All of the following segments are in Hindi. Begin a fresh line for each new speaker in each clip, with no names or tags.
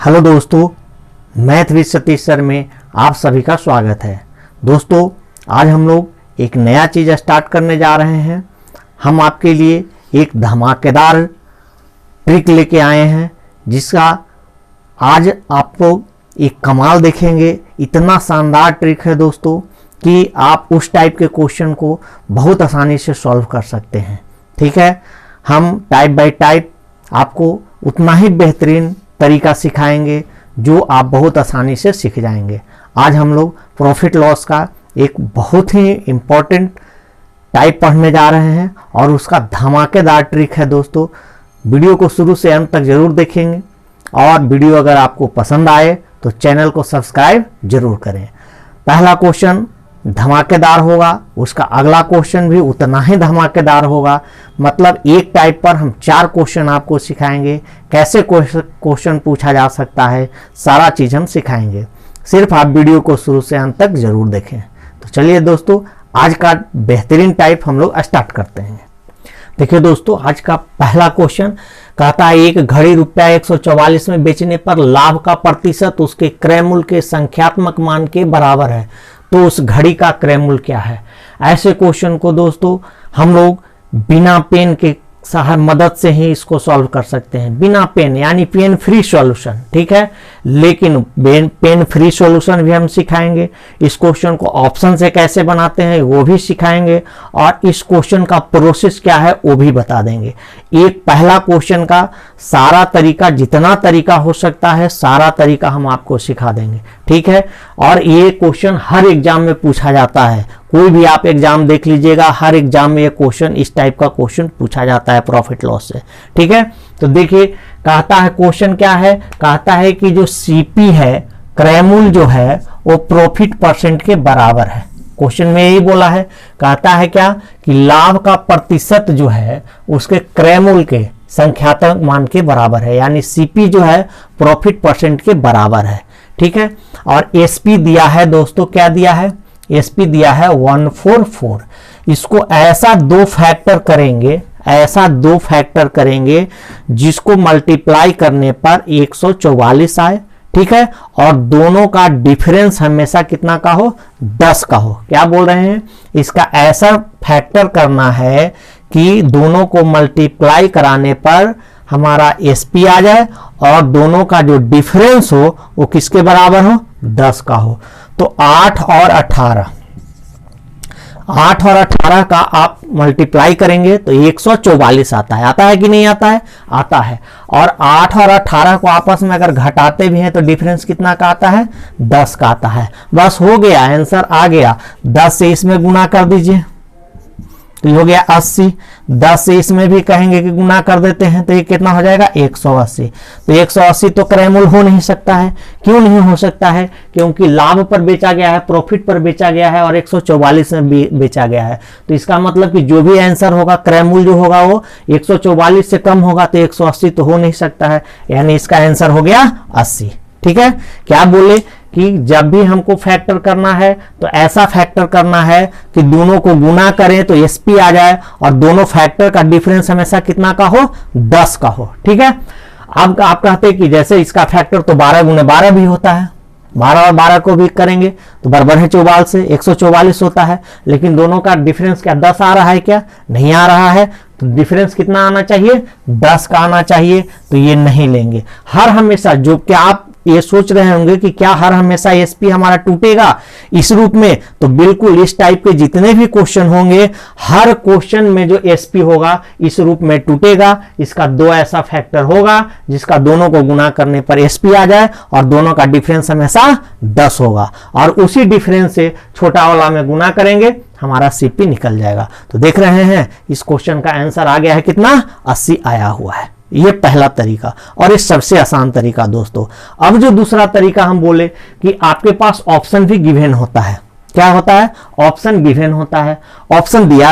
हेलो दोस्तों, मैथ विद सतीश सर में आप सभी का स्वागत है। दोस्तों, आज हम लोग एक नया चीज़ स्टार्ट करने जा रहे हैं। हम आपके लिए एक धमाकेदार ट्रिक लेके आए हैं, जिसका आज आपको एक कमाल देखेंगे। इतना शानदार ट्रिक है दोस्तों कि आप उस टाइप के क्वेश्चन को बहुत आसानी से सॉल्व कर सकते हैं। ठीक है, हम टाइप बाय टाइप आपको उतना ही बेहतरीन तरीका सिखाएंगे जो आप बहुत आसानी से सीख जाएंगे। आज हम लोग प्रॉफिट लॉस का एक बहुत ही इम्पोर्टेंट टाइप पढ़ने जा रहे हैं और उसका धमाकेदार ट्रिक है दोस्तों। वीडियो को शुरू से अंत तक जरूर देखेंगे और वीडियो अगर आपको पसंद आए तो चैनल को सब्सक्राइब जरूर करें। पहला क्वेश्चन धमाकेदार होगा, उसका अगला क्वेश्चन भी उतना ही धमाकेदार होगा। मतलब एक टाइप पर हम 4 क्वेश्चन आपको सिखाएंगे। कैसे क्वेश्चन पूछा जा सकता है, सारा चीज़ हम सिखाएंगे। सिर्फ आप वीडियो को शुरू से अंत तक जरूर देखें। तो चलिए दोस्तों, आज का बेहतरीन टाइप हम लोग स्टार्ट करते हैं। देखिए दोस्तों, आज का पहला क्वेश्चन कहता है एक घड़ी रुपया 144 में बेचने पर लाभ का प्रतिशत उसके क्रय मूल्य के संख्यात्मक मान के बराबर है, तो उस घड़ी का क्रय मूल्य क्या है। ऐसे क्वेश्चन को दोस्तों हम लोग बिना पेन के मदद से ही इसको सॉल्व कर सकते हैं। बिना पेन यानी पेन फ्री सॉल्यूशन। ठीक है, लेकिन पेन फ्री सॉल्यूशन भी हम सिखाएंगे। इस क्वेश्चन को ऑप्शन से कैसे बनाते हैं वो भी सिखाएंगे और इस क्वेश्चन का प्रोसेस क्या है वो भी बता देंगे। एक पहला क्वेश्चन का सारा तरीका, जितना तरीका हो सकता है सारा तरीका हम आपको सिखा देंगे। ठीक है, और ये क्वेश्चन हर एग्जाम में पूछा जाता है। कोई भी आप एग्जाम देख लीजिएगा, हर एग्जाम में ये क्वेश्चन, इस टाइप का क्वेश्चन पूछा जाता है प्रॉफिट लॉस से। ठीक है, तो देखिए कहता है क्वेश्चन क्या है। कहता है कि जो सीपी है, क्रय मूल्य जो है वो प्रॉफिट परसेंट के बराबर है। क्वेश्चन में यही बोला है। कहता है क्या कि लाभ का प्रतिशत जो है उसके क्रय मूल्य के संख्यात्मक मान के बराबर है, यानी सीपी जो है प्रॉफिट परसेंट के बराबर है। ठीक है, और एसपी दिया है दोस्तों, क्या दिया है, एसपी दिया है 144। इसको ऐसा दो फैक्टर करेंगे जिसको मल्टीप्लाई करने पर 144 आए। ठीक है, और दोनों का डिफरेंस हमेशा कितना का हो, 10 का हो। क्या बोल रहे हैं, इसका ऐसा फैक्टर करना है कि दोनों को मल्टीप्लाई कराने पर हमारा एसपी आ जाए और दोनों का जो डिफरेंस हो वो किसके बराबर हो, 10 का हो। तो 8 और 18 का आप मल्टीप्लाई करेंगे तो 144 आता है। आता है कि नहीं आता है, आता है। और 8 और 18 को आपस में अगर घटाते भी हैं तो डिफरेंस कितना का आता है, 10 का आता है। बस हो गया, आंसर आ गया। 10 से इसमें गुना कर दीजिए तो ये हो गया 80। 10 से इसमें भी कहेंगे कि गुना कर देते हैं तो ये कितना हो जाएगा, 180। तो 180 तो क्रय मूल्य हो नहीं सकता है। क्यों नहीं हो सकता है, क्योंकि लाभ पर बेचा गया है, प्रॉफिट पर बेचा गया है और 144 में बेचा गया है। तो इसका मतलब कि जो भी आंसर होगा, क्रय मूल्य जो होगा वो 144 से कम होगा, तो 180 तो हो नहीं सकता है, यानी इसका आंसर हो गया 80। ठीक है, क्या बोले कि जब भी हमको फैक्टर करना है तो ऐसा फैक्टर करना है कि दोनों को गुना करें तो एसपी आ जाए और दोनों फैक्टर का डिफरेंस हमेशा कितना का हो, 10 का हो। ठीक है, अब आप कहते हैं कि जैसे इसका फैक्टर तो 12 गुने 12 भी होता है, 12 और 12 को भी करेंगे तो बराबर है 44 से 144 होता है। लेकिन दोनों का डिफरेंस क्या 10 आ रहा है, क्या नहीं आ रहा है। तो डिफरेंस कितना आना चाहिए, 10 का आना चाहिए। तो ये नहीं लेंगे। हर हमेशा जो क्या आप ये सोच रहे होंगे कि क्या हर हमेशा एसपी हमारा टूटेगा इस रूप में, तो बिल्कुल इस टाइप के जितने भी क्वेश्चन होंगे हर क्वेश्चन में जो एसपी होगा इस रूप में टूटेगा। इसका 2 ऐसा फैक्टर होगा जिसका दोनों को गुना करने पर एसपी आ जाए और दोनों का डिफरेंस हमेशा 10 होगा और उसी डिफरेंस से छोटा वाला में गुना करेंगे, हमारा सीपी निकल जाएगा। तो देख रहे हैं इस क्वेश्चन का आंसर आ गया है कितना, 80 आया हुआ है। ये पहला तरीका और ये सबसे आसान तरीका दोस्तों। अब जो दूसरा तरीका हम बोले कि आपके पास ऑप्शन भी गिवन होता है। क्या होता है, ऑप्शन गिवन होता है। ऑप्शन दिया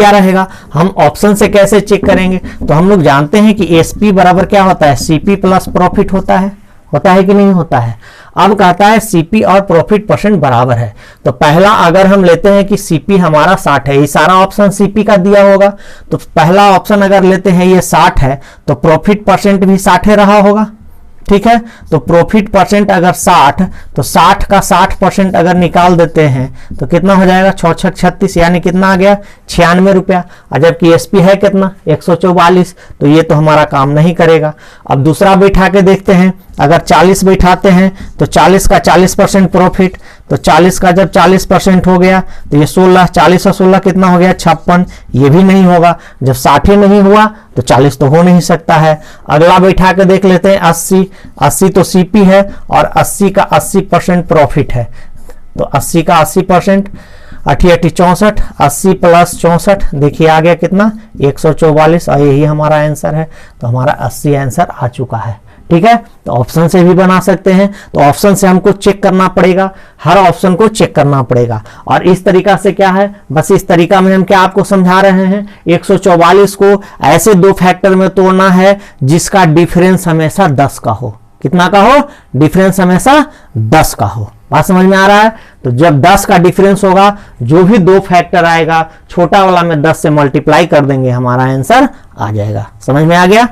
रहेगा, हम ऑप्शन से कैसे चेक करेंगे, तो हम लोग जानते हैं कि एसपी बराबर क्या होता है, सीपी प्लस प्रॉफिट होता है। होता है कि नहीं होता है। अब कहता है सीपी और प्रॉफिट परसेंट बराबर है। तो पहला अगर हम लेते हैं कि सीपी हमारा 60 है, ये सारा ऑप्शन सीपी का दिया होगा, तो पहला ऑप्शन अगर लेते हैं ये 60 है तो प्रॉफिट परसेंट भी 60 रहा होगा, ठीक है। तो प्रॉफिट परसेंट अगर 60, तो 60 का 60% अगर निकाल देते हैं तो कितना हो जाएगा, 6 36, यानी कितना आ गया 96 रुपया। और जबकि एसपी है कितना 144, तो ये तो हमारा काम नहीं करेगा। अब दूसरा बैठा के देखते हैं, अगर 40 बैठाते हैं तो 40 का 40% प्रॉफिट, तो 40 का जब 40% हो गया तो ये 16, 40 और 16 कितना हो गया 56, ये भी नहीं होगा। जब 60 नहीं हुआ तो 40 तो हो नहीं सकता है। अगला बैठा के देख लेते हैं 80, 80 तो सीपी है और 80 का 80% प्रॉफिट है, तो 80 का 80%, 80 64, 80 प्लस 64, देखिए आ गया कितना 144, और यही हमारा आंसर है। तो हमारा 80 आंसर आ चुका है, ठीक है। तो ऑप्शन से भी बना सकते हैं, तो ऑप्शन से हमको चेक करना पड़ेगा, हर ऑप्शन को चेक करना पड़ेगा। और इस तरीका से क्या है, बस इस तरीका में हम क्या आपको समझा रहे हैं, 144 को ऐसे दो फैक्टर में तोड़ना है जिसका डिफरेंस हमेशा 10 का हो। कितना का हो, डिफरेंस हमेशा 10 का हो। बात समझ में आ रहा है। तो जब 10 का डिफरेंस होगा, जो भी दो फैक्टर आएगा छोटा वाला में 10 से मल्टीप्लाई कर देंगे, हमारा आंसर आ जाएगा। समझ में आ गया।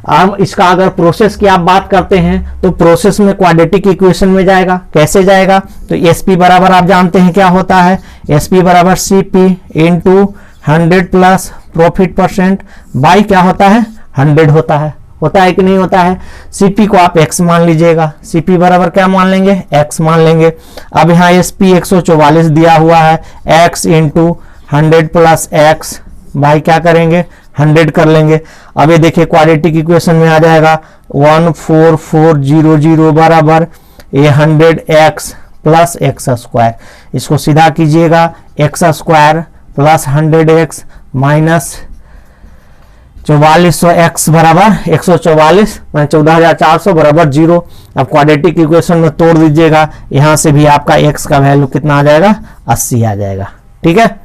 अब इसका अगर प्रोसेस की आप बात करते हैं तो प्रोसेस में क्वाड्रेटिक इक्वेशन में जाएगा। कैसे जाएगा, तो एसपी बराबर आप जानते हैं क्या होता है, एसपी बराबर CP into 100 plus profit percent by क्या होता है 100 होता है कि नहीं होता है। सीपी को आप x मान लीजिएगा, सीपी बराबर क्या मान लेंगे, x मान लेंगे। अब यहाँ एसपी 144 दिया हुआ है, x into 100 plus x by क्या करेंगे 100 कर लेंगे। अब ये देखिए क्वाड्रेटिक इक्वेशन में आ जाएगा 14400 बराबर ये 100x प्लस एक्स स्क्वायर, इसको सीधा कीजिएगा x square plus 100x minus 4400x बराबर 144 14400 बराबर 0। अब क्वाड्रेटिक इक्वेशन में तोड़ दीजिएगा, यहां से भी आपका x का वैल्यू कितना आ जाएगा 80 आ जाएगा, ठीक है।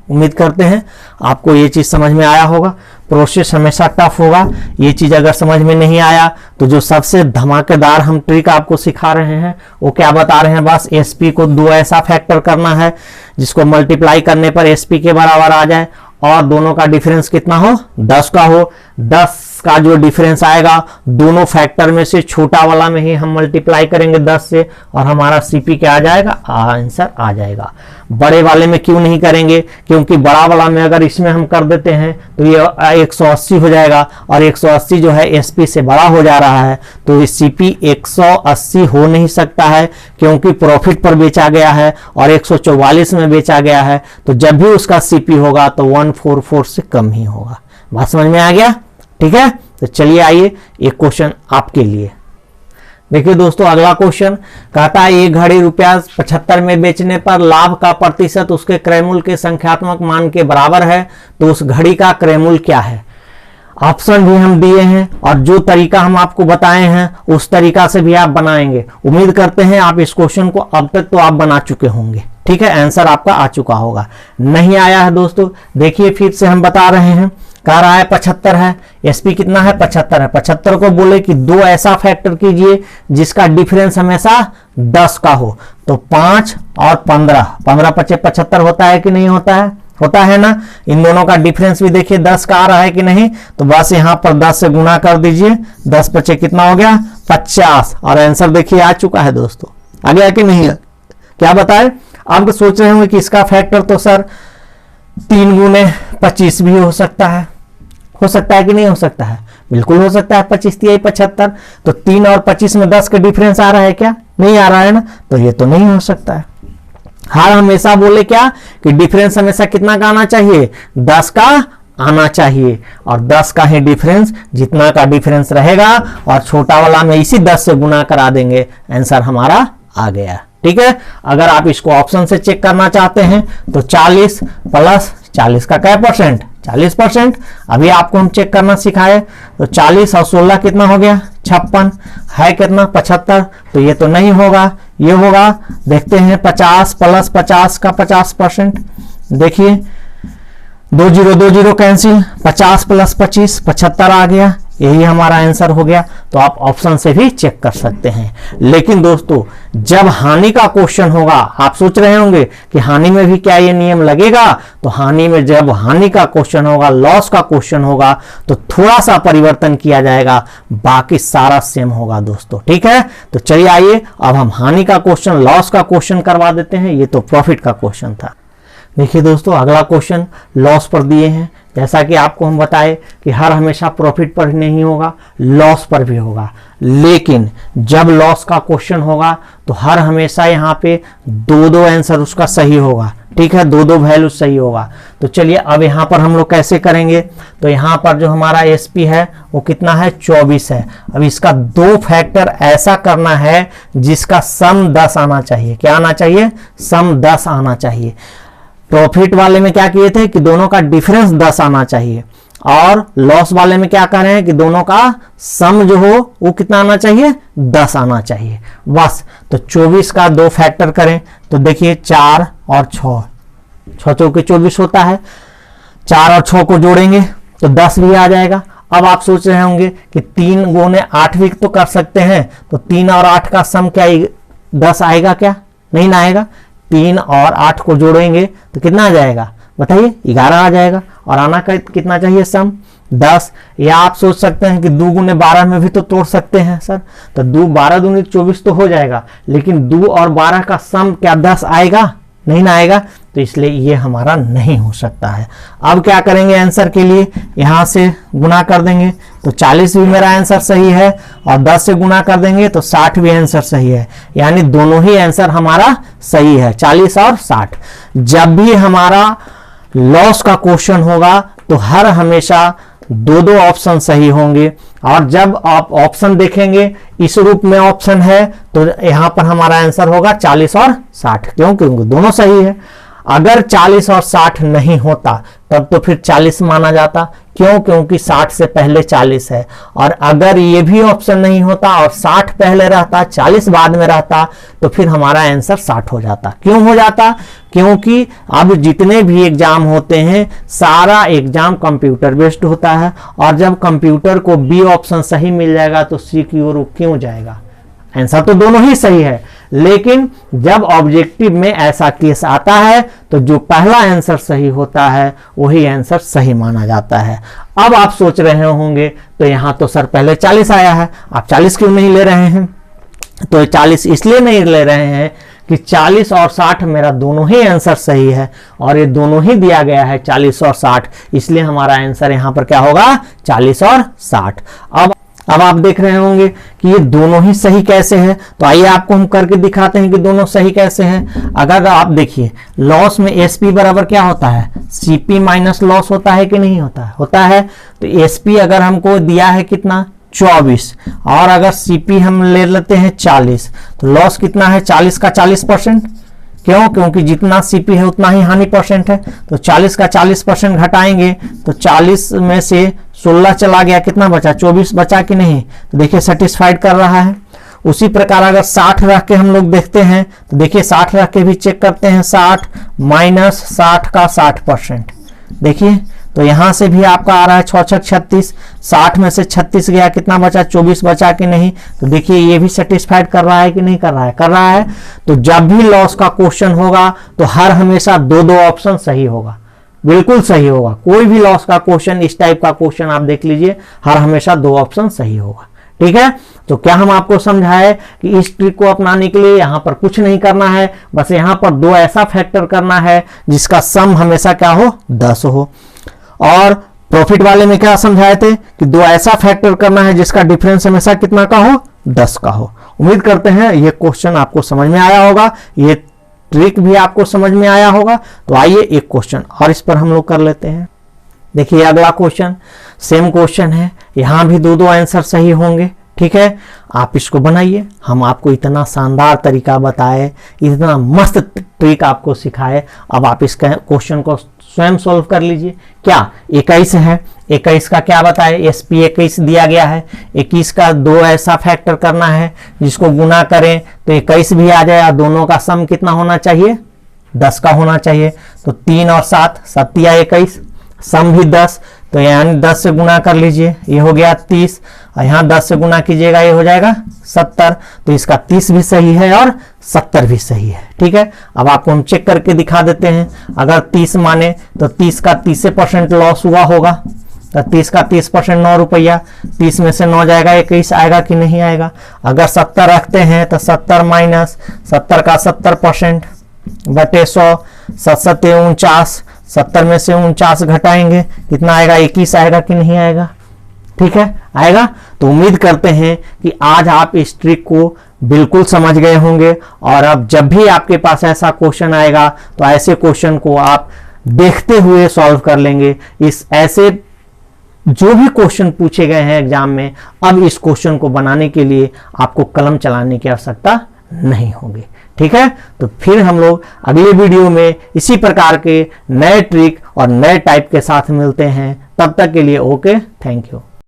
उम्मीद करते हैं आपको ये चीज समझ में आया होगा। प्रोसेस हमेशा टफ होगा, ये चीज अगर समझ में नहीं आया तो जो सबसे धमाकेदार हम ट्रिक आपको सिखा रहे हैं वो क्या बता रहे हैं, बस एसपी को दो ऐसा फैक्टर करना है जिसको मल्टीप्लाई करने पर एसपी के बराबर आ जाए और दोनों का डिफरेंस कितना हो 10 का हो। 10 का जो डिफरेंस आएगा दोनों फैक्टर में से छोटा वाला में ही हम मल्टीप्लाई करेंगे 10 से और हमारा सीपी क्या आ जाएगा, आंसर आ जाएगा। बड़े वाले में क्यों नहीं करेंगे, क्योंकि बड़ा वाला में अगर इसमें हम कर देते हैं तो ये 180 हो जाएगा और 180 जो है एसपी से बड़ा हो जा रहा है, तो ये सीपी 180 हो नहीं सकता है क्योंकि प्रॉफिट पर बेचा गया है और 144 में बेचा गया है। तो जब भी उसका सीपी होगा तो 144 से कम ही होगा। बात समझ में आ गया, ठीक है। तो चलिए आइए एक क्वेश्चन आपके लिए। देखिए दोस्तों अगला क्वेश्चन कहता है एक घड़ी ₹75 में बेचने पर लाभ का प्रतिशत उसके क्रय मूल्य के संख्यात्मक मान के बराबर है, तो उस घड़ी का क्रय मूल्य क्या है। ऑप्शन भी हम दिए हैं और जो तरीका हम आपको बताए हैं उस तरीका से भी आप बनाएंगे। उम्मीद करते हैं आप इस क्वेश्चन को अब तक तो आप बना चुके होंगे, ठीक है, आंसर आपका आ चुका होगा। नहीं आया है दोस्तों, देखिए फिर से हम बता रहे हैं। कह रहा है 75 है, एसपी कितना है 75 है। 75 को बोले कि दो ऐसा फैक्टर कीजिए जिसका डिफरेंस हमेशा 10 का हो, तो 5 और 15, 15 × 5 = 75 होता है कि नहीं होता है, होता है ना। इन दोनों का डिफरेंस भी देखिए 10 का आ रहा है कि नहीं, तो बस यहां पर 10 से गुना कर दीजिए, 10 × 5 कितना हो गया 50 और आंसर देखिए आ चुका है दोस्तों। आ गया कि नहीं, क्या बताए। आप सोच रहे होंगे कि इसका फैक्टर तो सर 3 × 25 भी हो सकता है कि नहीं हो सकता है, बिल्कुल हो सकता है। 25 × 3 = 75, तो 3 और 25 में 10 का डिफरेंस आ रहा है क्या, नहीं आ रहा है ना, तो ये तो नहीं हो सकता है। हाँ हमेशा बोले क्या कि डिफरेंस हमेशा कितना का आना चाहिए, 10 का आना चाहिए और 10 का ही डिफरेंस, जितना का डिफरेंस रहेगा और छोटा वाला में इसी 10 से गुना करा देंगे, आंसर हमारा आ गया, ठीक है। अगर आप इसको ऑप्शन से चेक करना चाहते हैं तो 40 प्लस 40 का क्या परसेंट 40%। अभी आपको हम चेक करना सिखाए, तो 40 और 16 कितना हो गया 56 है, कितना 75, तो ये तो नहीं होगा, ये होगा। देखते हैं 50 प्लस 50 का 50%, देखिए 2 0 2 0 कैंसिल, 50 प्लस 25 75 आ गया, यही हमारा आंसर हो गया। तो आप ऑप्शन से भी चेक कर सकते हैं। लेकिन दोस्तों जब हानि का क्वेश्चन होगा, आप सोच रहे होंगे कि हानि में भी क्या ये नियम लगेगा, तो हानि में जब हानि का क्वेश्चन होगा, लॉस का क्वेश्चन होगा, तो थोड़ा सा परिवर्तन किया जाएगा, बाकी सारा सेम होगा दोस्तों। ठीक है, तो चलिए आइए अब हम हानि का क्वेश्चन, लॉस का क्वेश्चन करवा देते हैं। ये तो प्रॉफिट का क्वेश्चन था। देखिए दोस्तों अगला क्वेश्चन लॉस पर दिए हैं। जैसा कि आपको हम बताए कि हर हमेशा प्रॉफिट पर नहीं होगा, लॉस पर भी होगा। लेकिन जब लॉस का क्वेश्चन होगा तो हर हमेशा यहाँ पे दो आंसर उसका सही होगा। ठीक है, दो वैल्यू सही होगा। तो चलिए अब यहाँ पर हम लोग कैसे करेंगे, तो यहाँ पर जो हमारा एसपी है वो कितना है, 24 है। अब इसका दो फैक्टर ऐसा करना है जिसका सम 10 आना चाहिए। क्या आना चाहिए, सम 10 आना चाहिए। प्रॉफिट वाले में क्या किए थे कि दोनों का डिफरेंस 10 आना चाहिए, और लॉस वाले में क्या कर रहे हैं कि दोनों का सम जो हो वो कितना आना चाहिए, 10 आना चाहिए बस। तो 24 का दो फैक्टर करें तो देखिए 4 और 6, 6 चौके 24 होता है। 4 और 6 को जोड़ेंगे तो 10 भी आ जाएगा। अब आप सोच रहे होंगे कि 3 गुने 8 भी तो कर सकते हैं, तो 3 और 8 का सम क्या 10 आएगा क्या, नहीं ना आएगा। 3 और 8 को जोड़ेंगे तो कितना आ जाएगा बताइए, 11 आ जाएगा। और आना कितना चाहिए, सम 10। या आप सोच सकते हैं कि 2 गुने 12 में भी तो तोड़ सकते हैं सर, तो 12 दूनी 24 तो हो जाएगा, लेकिन 2 और 12 का सम क्या 10 आएगा, नहीं ना आएगा। तो इसलिए ये हमारा नहीं हो सकता है। अब क्या करेंगे आंसर के लिए, यहां से गुना कर देंगे तो 40 भी मेरा आंसर सही है, और 10 से गुना कर देंगे तो 60 भी आंसर सही है। यानी दोनों ही आंसर हमारा सही है, 40 और 60। जब भी हमारा लॉस का क्वेश्चन होगा तो हर हमेशा दो ऑप्शन सही होंगे। और जब आप ऑप्शन देखेंगे इस रूप में ऑप्शन है तो यहां पर हमारा आंसर होगा 40 और 60, क्यों, क्योंकि दोनों सही है। अगर 40 और 60 नहीं होता तब तो फिर 40 माना जाता, क्यों, क्योंकि 60 से पहले 40 है। और अगर ये भी ऑप्शन नहीं होता और 60 पहले रहता, 40 बाद में रहता, तो फिर हमारा आंसर 60 हो जाता। क्यों हो जाता, क्योंकि अब जितने भी एग्जाम होते हैं सारा एग्जाम कंप्यूटर बेस्ड होता है, और जब कंप्यूटर को बी ऑप्शन सही मिल जाएगा तो सी की ओर क्यों जाएगा। आंसर तो दोनों ही सही है, लेकिन जब ऑब्जेक्टिव में ऐसा केस आता है तो जो पहला आंसर सही होता है वही आंसर सही माना जाता है। अब आप सोच रहे होंगे तो यहां तो सर पहले 40 आया है, आप 40 क्यों नहीं ले रहे हैं। तो 40 इसलिए नहीं ले रहे हैं कि 40 और 60 मेरा दोनों ही आंसर सही है, और ये दोनों ही दिया गया है 40 और 60, इसलिए हमारा आंसर यहां पर क्या होगा, 40 और 60। अब आप देख रहे होंगे कि ये दोनों ही सही कैसे हैं, तो आइए आपको हम करके दिखाते हैं कि दोनों सही कैसे हैं। अगर आप देखिए लॉस में एसपी बराबर क्या होता है, सीपी माइनस लॉस होता है कि नहीं होता है, होता है। तो एसपी अगर हमको दिया है कितना 24, और अगर सीपी हम ले लेते हैं 40, तो लॉस कितना है 40 का 40%। क्यों, क्योंकि जितना सीपी है उतना ही हानि परसेंट है। तो 40 का 40% घटाएंगे तो 40 में से 16 चला गया, कितना बचा, 24 बचा कि नहीं। तो देखिए सेटिस्फाइड कर रहा है। उसी प्रकार अगर 60 रख के हम लोग देखते हैं तो देखिए 60 रख के भी चेक करते हैं, 60 माइनस 60 का 60%। देखिए तो यहां से भी आपका आ रहा है 6 6 36, 60 में से 36 गया, कितना बचा, 24 बचा कि नहीं। तो देखिए ये भी सेटिस्फाइड कर रहा है कि नहीं कर रहा है, कर रहा है। तो जब भी लॉस का क्वेश्चन होगा तो हर हमेशा दो ऑप्शन सही होगा, बिल्कुल सही होगा। कोई भी लॉस का क्वेश्चन, इस टाइप का क्वेश्चन आप देख लीजिए, हर हमेशा 2 ऑप्शन सही होगा। ठीक है, तो क्या हम आपको समझाए कि इस ट्रिक को अपनाने के लिए यहां पर कुछ नहीं करना है, बस यहां पर 2 ऐसा फैक्टर करना है जिसका सम हमेशा क्या हो, 10 हो। और प्रॉफिट वाले में क्या समझाए थे कि 2 ऐसा फैक्टर करना है जिसका डिफरेंस हमेशा कितना का हो, 10 का हो। उम्मीद करते हैं ये क्वेश्चन आपको समझ में आया होगा, ये ट्रिक भी आपको समझ में आया होगा। तो आइए एक क्वेश्चन और इस पर हम लोग कर लेते हैं। देखिए अगला क्वेश्चन सेम क्वेश्चन है, यहां भी 2 आंसर सही होंगे। ठीक है, आप इसको बनाइए। हम आपको इतना शानदार तरीका बताए, इतना मस्त ट्रिक आपको सिखाए, अब आप इस क्वेश्चन को स्वयं सॉल्व कर लीजिए। क्या 21 है, 21 का क्या बताए, एसपी 21 दिया गया है। 21 का 2 ऐसा फैक्टर करना है जिसको गुना करें तो 21 भी आ जाए, दोनों का सम कितना होना चाहिए, 10 का होना चाहिए। तो 3 और 7, 7 या 21। सम भी 10, तो यानी 10 से गुना कर लीजिए, ये हो गया 30, और यहाँ 10 से गुना कीजिएगा, ये हो जाएगा 70। तो इसका 30 भी सही है और 70 भी सही है। ठीक है, अब आपको हम चेक करके दिखा देते हैं। अगर 30 माने तो 30 का 30% लॉस हुआ होगा, तो 30 का 30% 9 रुपया, 30 में से 9 जाएगा 21 आएगा कि नहीं आएगा। अगर 70 रखते हैं तो 70 माइनस 70 का 70% बटे 100, 7 49, 70 में से 49 घटाएंगे, कितना आएगा 21 आएगा कि नहीं आएगा। ठीक है, आएगा। तो उम्मीद करते हैं कि आज आप इस ट्रिक को बिल्कुल समझ गए होंगे, और अब जब भी आपके पास ऐसा क्वेश्चन आएगा तो ऐसे क्वेश्चन को आप देखते हुए सॉल्व कर लेंगे। इस ऐसे जो भी क्वेश्चन पूछे गए हैं एग्जाम में, अब इस क्वेश्चन को बनाने के लिए आपको कलम चलाने की आवश्यकता नहीं होगी। ठीक है, तो फिर हम लोग अगले वीडियो में इसी प्रकार के नए ट्रिक और नए टाइप के साथ मिलते हैं। तब तक के लिए ओके, थैंक यू।